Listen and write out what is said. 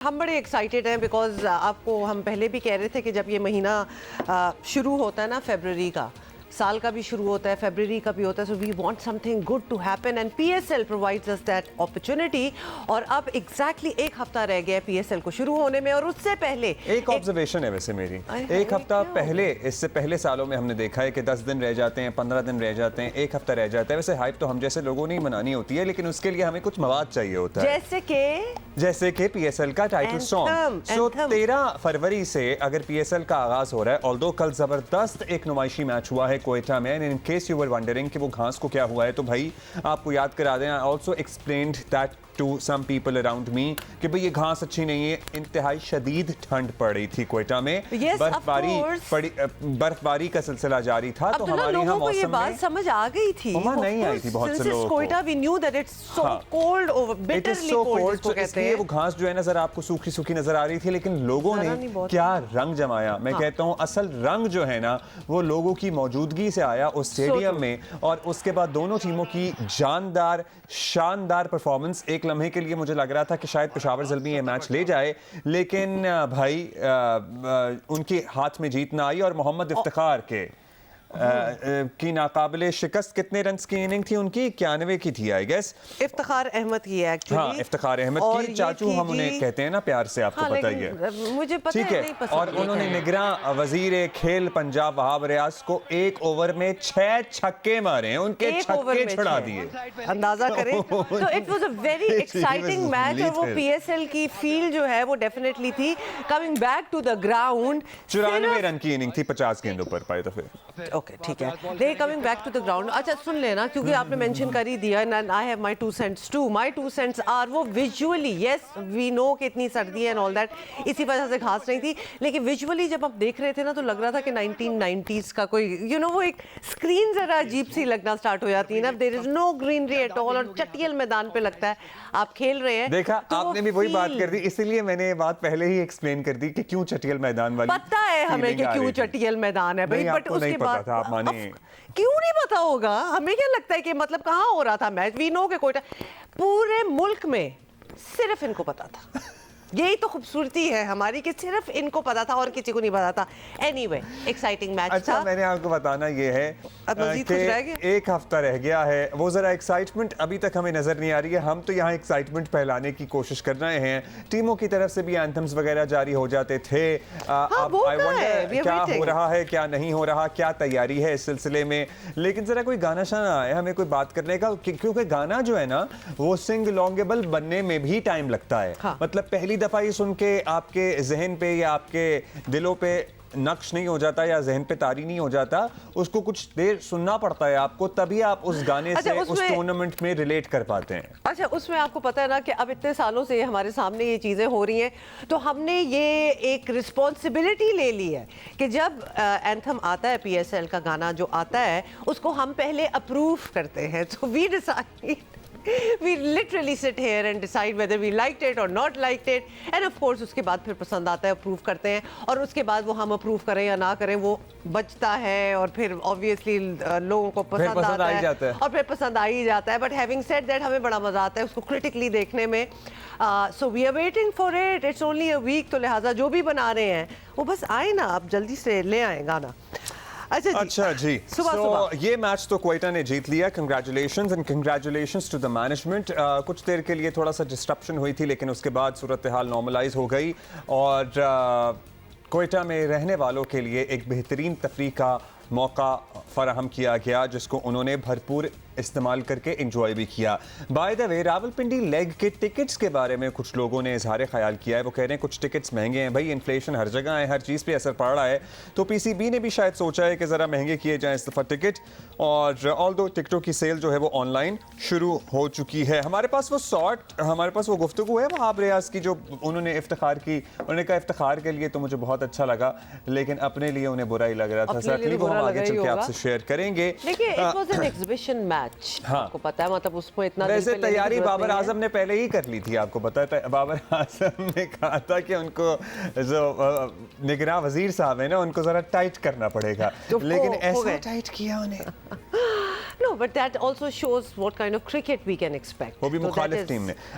हम बड़े एक्साइटेड हैं बिकॉज आपको हम पहले भी कह रहे थे कि जब ये महीना शुरू होता है ना फरवरी का, साल का भी शुरू होता है, फरवरी का भी होता है, so we want something good to happen and PSL provides us that opportunity. और अब एग्जैक्टली एक हफ्ता रह गया है पीएसएल को शुरू होने में, और उससे पहले एक ऑब्जर्वेशन है वैसे मेरी, एक हफ्ता पहले, इससे पहले सालों में हमने देखा है कि 10 दिन रह जाते हैं, 15 दिन रह जाते हैं, एक हफ्ता रह जाता है। वैसे हाइप तो हम जैसे लोगों ने ही मनानी होती है, लेकिन उसके लिए हमें कुछ मवाद चाहिए होता है, जैसे कि पीएसएल का टाइटल सॉन्ग। सो 13 फरवरी से अगर पीएसएल का आगाज हो रहा है, ऑल्दो कल जबरदस्त एक नुमाइशी मैच हुआ है कोयटा में, in case you were wondering कि वो घास को क्या हुआ है, तो भाई आपको याद करा दें, I also explained that to some people around me कि भाई ये घास अच्छी नहीं है। इंतहाई शदीद ठंड पड़ रही थी कोयटा में, बर्फबारी का सिलसिला जारी था, तो हमारे यहाँ मौसम ये बात समझ आ गई थी, नहीं आई थी बहुत से लोगों को। Quetta we knew that it's so cold, bitterly cold इसको कहते हैं। वो घास जो है नजर आपको सूखी सूखी नजर आ रही थी, लेकिन लोगों ने क्या रंग जमाया। मैं कहता हूँ असल रंग जो है ना वो लोगों की मौजूदगी से आया उस स्टेडियम में, और उसके बाद दोनों टीमों की जानदार शानदार परफॉर्मेंस। एक लम्हे के लिए मुझे लग रहा था कि शायद पेशावर ज़ल्मी ये मैच ले जाए, लेकिन भाई उनके हाथ में जीत ना आई, और मोहम्मद इफ्तिखार की नाकाबिले शिकस्त कितने रन की इनिंग थी उनकी, 91 की थी आई गेस। इफ्तिखार अहमद की है एक्चुअली। हाँ, इफ्तिखार अहमद की चाचू हम उन्हें कहते हैं ना प्यार से, आपको पता ही है। मुझे पता ठीक है, और उन्होंने निगरां वजीर खेल पंजाब वहाब रियाज को एक ओवर में 6 छक्के मारे हैं, उनके छक्के छुड़ा दिए, अंदाजा करें। तो it was a very exciting match, और वो पीएसएल की फील जो है वो डेफिनेटली थी। Coming back to the ground, 94 run की इनिंग थी 50 गेंदों पर पाए दफे। ओके ठीक है, they coming back to the ground. अच्छा सुन लेना, क्योंकि आपने मेंशन कर ही दिया, and I have my 2 cents too. My 2 cents are वो विजुअली, यस वी नो कि इतनी सर्दी है एंड ऑल दैट, इसी वजह से घास नहीं थी, लेकिन विजुअली जब आप देख रहे थे ना तो लग रहा था कि 1990s का कोई वो एक स्क्रीन जरा अजीब सी लगना स्टार्ट हो जाती है ना। There is no greenery at all, और चटियल मैदान पे लगता है आप खेल रहे हैं। देखा तो आपने भी वही बात कर दी, इसीलिए मैंने ये बात पहले ही एक्सप्लेन कर दी कि क्यों चटियल मैदान वाली। पता है हमें कि क्यों चटियल मैदान है भाई, बट उसके बाद क्यों नहीं पता होगा? हमें क्या लगता है कि मतलब कहाँ हो रहा था मैच? वी नो के कोयटा, पूरे मुल्क में सिर्फ इनको पता था। यही तो खूबसूरती है हमारी कि सिर्फ इनको पता था और किसी को नहीं पता था। एनीवे एक्साइटिंग मैच अच्छा था। मैंने आपको बताना ये है कि एक हफ्ता रह गया है, वो जरा एक्साइटमेंट अभी तक हमें नजर नहीं आ रही है। हम तो यहाँ एक्साइटमेंट फैलाने की कोशिश कर रहे हैं, टीमों की तरफ से भी एंथम्स वगैरह जारी हो जाते थे। अब आई वंडर क्या हो रहा है, क्या नहीं हो रहा, क्या तैयारी है इस सिलसिले में। लेकिन जरा कोई गाना शाना है हमें कोई बात करने का, क्योंकि गाना जो है ना वो सिंग लॉन्गेबल बनने में भी टाइम लगता है। मतलब पहली दफा ये सुन के आपके जहन पे या आपके दिलों पे नक्श नहीं हो जाता या जहन पे तारी नहीं हो जाता, उसको कुछ देर सुनना पड़ता है आपको, तभी आप उस गाने से उस टूर्नामेंट में रिलेट कर पाते हैं। अच्छा, उसमें आपको पता है ना कि अब इतने सालों से हमारे सामने ये चीज़ें हो रही हैं, तो हमने ये एक रिस्पॉन्सिबिलिटी ले ली है कि जब एंथम आता है, पीएसएल का गाना जो आता है, उसको हम पहले अप्रूव करते हैं। तो we decide, we literally sit here and decide whether we liked it or not liked it, and of course उसके बाद फिर पसंद आता है, अप्रूव करते हैं, और उसके बाद वो हम अप्रूव करें या ना करें वो बचता है, और फिर ऑब्वियसली लोगों को पसंद आता है और फिर पसंद आ ही जाता है। बट हैविंग सेड दैट हमें बड़ा मजा आता है उसको क्रिटिकली देखने में। So we are waiting for it, it's only a week, तो लिहाजा जो भी बना रहे हैं वो बस आए ना, आप जल्दी से ले आए गाना। अच्छा जी, सुबह ये मैच तो क्वेटा ने जीत लिया, congratulations and congratulations to the management. कुछ देर के लिए थोड़ा सा डिस्ट्रप्शन हुई थी, लेकिन उसके बाद सूरत हाल नॉर्मलाइज हो गई, और क्वेटा में रहने वालों के लिए एक बेहतरीन तफरीह का मौका फराहम किया गया, जिसको उन्होंने भरपूर इस्तेमाल करके एंजॉय भी किया। By the way, Rawalpindi leg के टिकट्स के बारे में कुछ लोगों ने इजहार ख्याल किया है। वो कह रहे हैं कुछ टिकट्स महंगे हैं। भाई इन्फ्लेशन हर जगह है, हर चीज़ पे असर पड़ रहा है, तो पीसीबी ने भी शायद सोचा है कि ज़रा महंगे किए जाएं इस दफ़ा टिकट, और ऑल्दो टिकटों की सेल जो है वो ऑनलाइन शुरू हो चुकी है। हमारे पास वो गुफ्तगू है वहाब रियाज की, जो उन्होंने इफ्तिखार की। उन्होंने कहा इफ्तिखार के लिए तो मुझे बहुत अच्छा लगा, लेकिन अपने लिए उन्हें बुरा ही लग रहा था। सर वो हम आगे चल के आपसे शेयर करेंगे। देखिए, it was an exhibition match, आपको पता है, मतलब उसमें इतना वैसे तैयारी बाबर आजम ने पहले ही कर ली थी, आपको पता है। बाबर आजम ने कहा था कि उनको जो निगरां वजीर साहब है ना, उनको जरा टाइट करना पड़ेगा, लेकिन ऐसा टाइट किया उन्हें। No, but that also shows what kind of cricket we can expect. वो भी मुखालिफ टीम ने।